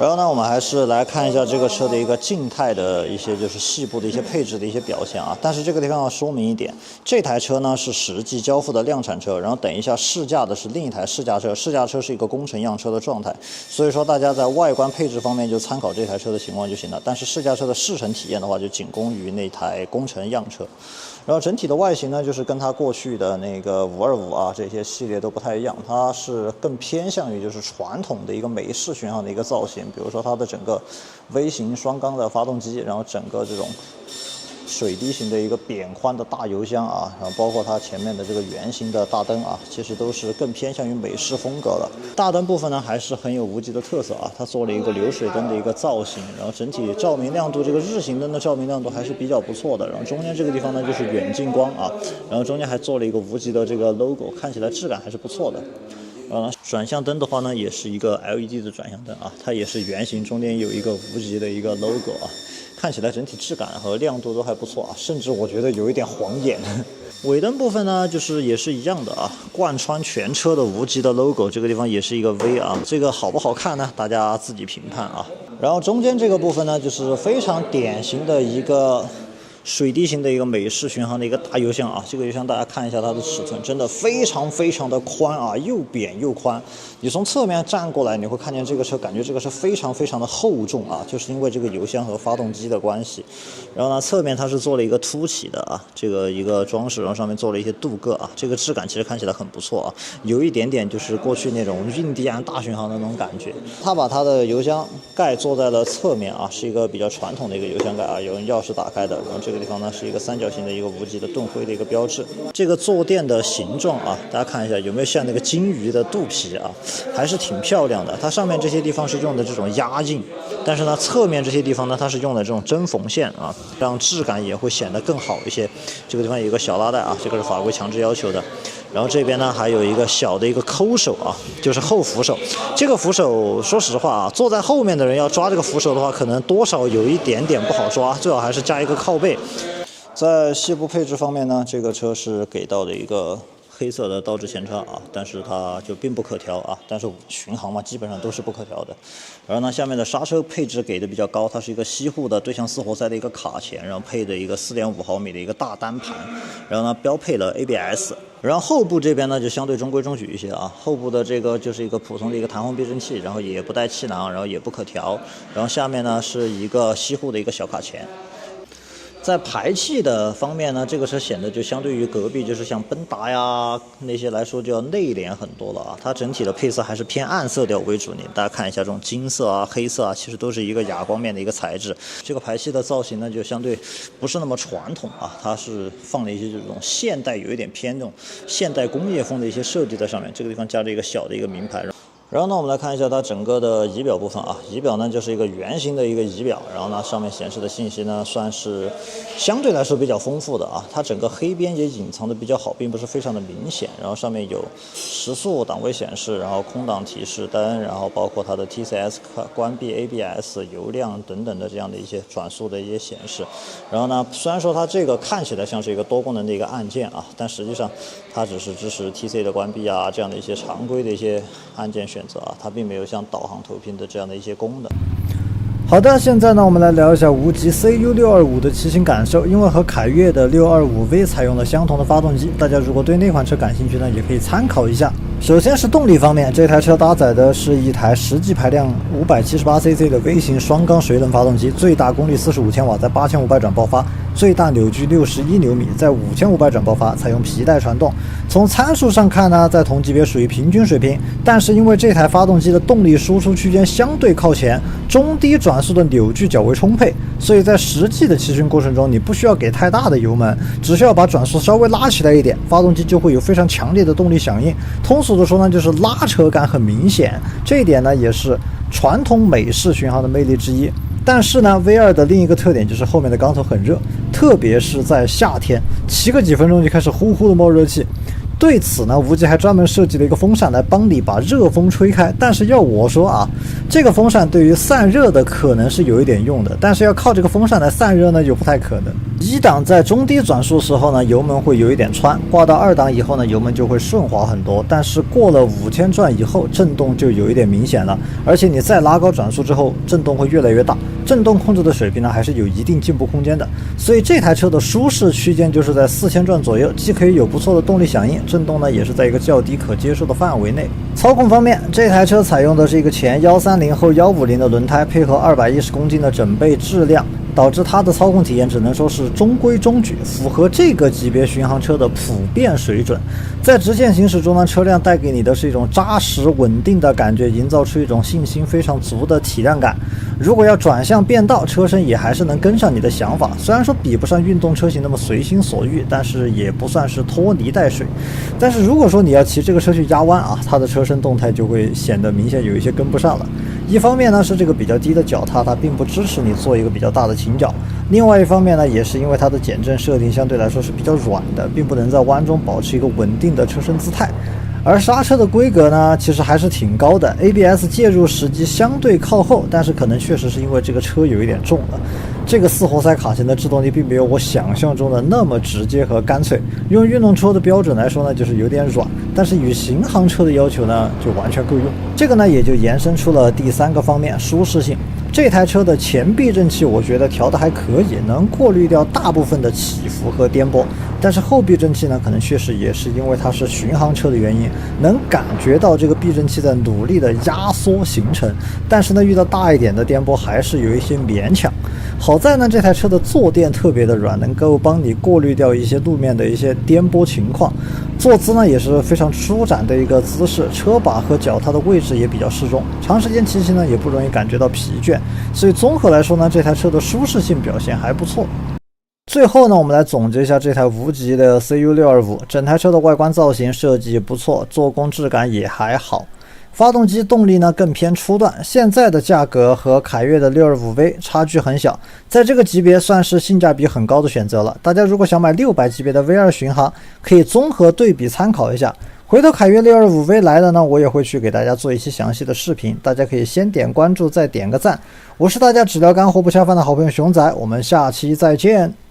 然后呢，我们还是来看一下这个车的一个静态的一些就是细部的一些配置的一些表现啊。但是这个地方要说明一点，这台车呢是实际交付的量产车，然后等一下试驾的是另一台试驾车，试驾车是一个工程样车的状态，所以说大家在外观配置方面就参考这台车的情况就行了。但是试驾车的试乘体验的话，就仅供于那台工程样车。然后整体的外形呢，就是跟它过去的那个525啊这些系列都不太一样，它是更偏向于就是传统的一个美式巡航的一个造型，比如说它的整个 V 型双缸的发动机，然后整个这种水滴型的一个扁宽的大油箱啊，然后包括它前面的这个圆形的大灯啊，其实都是更偏向于美式风格的。大灯部分呢，还是很有无极的特色啊，它做了一个流水灯的一个造型，然后整体照明亮度，这个日行灯的照明亮度还是比较不错的。然后中间这个地方呢，就是远近光啊，然后中间还做了一个无极的这个 logo， 看起来质感还是不错的。转向灯的话呢，也是一个 LED 的转向灯啊，它也是圆形，中间有一个无极的一个 logo 啊，看起来整体质感和亮度都还不错啊，甚至我觉得有一点晃眼。尾灯部分呢，就是也是一样的啊，贯穿全车的无极的 logo， 这个地方也是一个 V 啊，这个好不好看呢？大家自己评判啊。然后中间这个部分呢，就是非常典型的一个水滴型的一个美式巡航的一个大油箱啊，这个油箱大家看一下它的尺寸，真的非常非常的宽啊，又扁又宽。你从侧面站过来，你会看见这个车，感觉这个车非常非常的厚重啊，就是因为这个油箱和发动机的关系。然后呢，侧面它是做了一个凸起的啊，这个一个装饰，然后上面做了一些镀铬啊，这个质感其实看起来很不错啊，有一点点就是过去那种印第安大巡航的那种感觉。它把它的油箱盖做在了侧面啊，是一个比较传统的一个油箱盖啊，有钥匙打开的，然后这个地方呢是一个三角形的一个无极的盾徽的一个标志。这个坐垫的形状啊，大家看一下有没有像那个金鱼的肚皮啊，还是挺漂亮的。它上面这些地方是用的这种压印，但是呢侧面这些地方呢它是用的这种针缝线啊，让质感也会显得更好一些。这个地方有一个小拉带啊，这个是法规强制要求的。然后这边呢还有一个小的一个抠手啊，就是后扶手。这个扶手说实话啊，坐在后面的人要抓这个扶手的话，可能多少有一点点不好抓，最好还是加一个靠背。在细部配置方面呢，这个车是给到的一个黑色的倒置前叉啊，但是它就并不可调啊，但是巡航嘛基本上都是不可调的。然后呢，下面的刹车配置给的比较高，它是一个西护的对向四活塞的一个卡钳，然后配的一个 4.5 毫米的一个大单盘，然后呢标配了 ABS。然后后部这边呢就相对中规中矩一些啊，后部的这个就是一个普通的一个弹簧避震器，然后也不带气囊，然后也不可调，然后下面呢是一个西护的一个小卡钳。在排气的方面呢，这个车显得就相对于隔壁就是像奔达呀那些来说就要内敛很多了啊。它整体的配色还是偏暗色调为主，大家看一下这种金色啊、黑色啊，其实都是一个哑光面的一个材质。这个排气的造型呢，就相对不是那么传统啊，它是放了一些这种现代有一点偏那种现代工业风的一些设计在上面。这个地方加了一个小的一个名牌。然后呢，我们来看一下它整个的仪表部分啊。仪表呢就是一个圆形的一个仪表，然后呢上面显示的信息呢算是相对来说比较丰富的啊。它整个黑边也隐藏的比较好，并不是非常的明显。然后上面有时速、档位显示，然后空档提示灯，然后包括它的 TCS 关闭 ABS、油量等等的这样的一些转速的一些显示。然后呢，虽然说它这个看起来像是一个多功能的一个按键啊，但实际上它只是支持 TC 的关闭啊这样的一些常规的一些按键选择啊，它并没有像导航投屏的这样的一些功能。好的，现在呢，我们来聊一下无极 CU625的骑行感受。因为和凯越的625V 采用了相同的发动机，大家如果对那款车感兴趣呢，也可以参考一下。首先是动力方面，这台车搭载的是一台实际排量 578cc 的 V 型双缸水冷发动机，最大功率45千瓦，在8500转爆发，最大扭矩61牛米，在5500转爆发，采用皮带传动。从参数上看呢，在同级别属于平均水平，但是因为这台发动机的动力输出区间相对靠前，中低转速的扭矩较为充沛，所以在实际的骑行过程中，你不需要给太大的油门，只需要把转速稍微拉起来一点，发动机就会有非常强烈的动力响应。通俗的说呢，就是拉扯感很明显，这一点呢也是传统美式巡航的魅力之一。但是呢 V2 的另一个特点就是后面的缸头很热，特别是在夏天，骑个几分钟就开始呼呼的冒热气。对此呢，无极还专门设计了一个风扇来帮你把热风吹开。但是要我说啊，这个风扇对于散热的可能是有一点用的，但是要靠这个风扇来散热呢，又不太可能。1档在中低转速时候呢，油门会有一点窜，挂到2档以后呢，油门就会顺滑很多。但是过了5000转以后，震动就有一点明显了，而且你再拉高转速之后，震动会越来越大。震动控制的水平呢，还是有一定进步空间的。所以这台车的舒适区间就是在4000转左右，既可以有不错的动力响应，震动呢也是在一个较低可接受的范围内。操控方面，这台车采用的是一个前130后150的轮胎，配合210公斤的整备质量，导致它的操控体验只能说是中规中矩，符合这个级别巡航车的普遍水准。在直线行驶中呢，车辆带给你的是一种扎实稳定的感觉，营造出一种信心非常足的体量感。如果要转向变道，车身也还是能跟上你的想法，虽然说比不上运动车型那么随心所欲，但是也不算是拖泥带水。但是如果说你要骑这个车去压弯啊，它的车身动态就会显得明显有一些跟不上了。一方面呢是这个比较低的脚踏，它并不支持你做一个比较大的倾角；另外一方面呢，也是因为它的减震设定相对来说是比较软的，并不能在弯中保持一个稳定的车身姿态。而刹车的规格呢，其实还是挺高的 ，ABS 介入时机相对靠后，但是可能确实是因为这个车有一点重了。这个4活塞卡钳的制动力并没有我想象中的那么直接和干脆，用运动车的标准来说呢，就是有点软，但是与巡航车的要求呢，就完全够用。这个呢，也就延伸出了第3个方面，舒适性。这台车的前避震器我觉得调的还可以，能过滤掉大部分的起伏和颠簸，但是后避震器呢，可能确实也是因为它是巡航车的原因，能感觉到这个避震器在努力的压缩行程，但是呢，遇到大一点的颠簸还是有一些勉强。好在呢，这台车的坐垫特别的软，能够帮你过滤掉一些路面的一些颠簸情况。坐姿呢也是非常舒展的一个姿势，车把和脚踏的位置也比较适中，长时间骑行呢也不容易感觉到疲倦。所以综合来说呢，这台车的舒适性表现还不错。最后呢，我们来总结一下这台无极的 CU625，整台车的外观造型设计不错，做工质感也还好。发动机动力呢更偏初段，现在的价格和凯越的 625V 差距很小，在这个级别算是性价比很高的选择了。大家如果想买600级别的 V2 巡航，可以综合对比参考一下。回头凯越 625V 来了呢，我也会去给大家做一些详细的视频，大家可以先点关注再点个赞。我是大家只聊干货不下饭的好朋友熊仔，我们下期再见。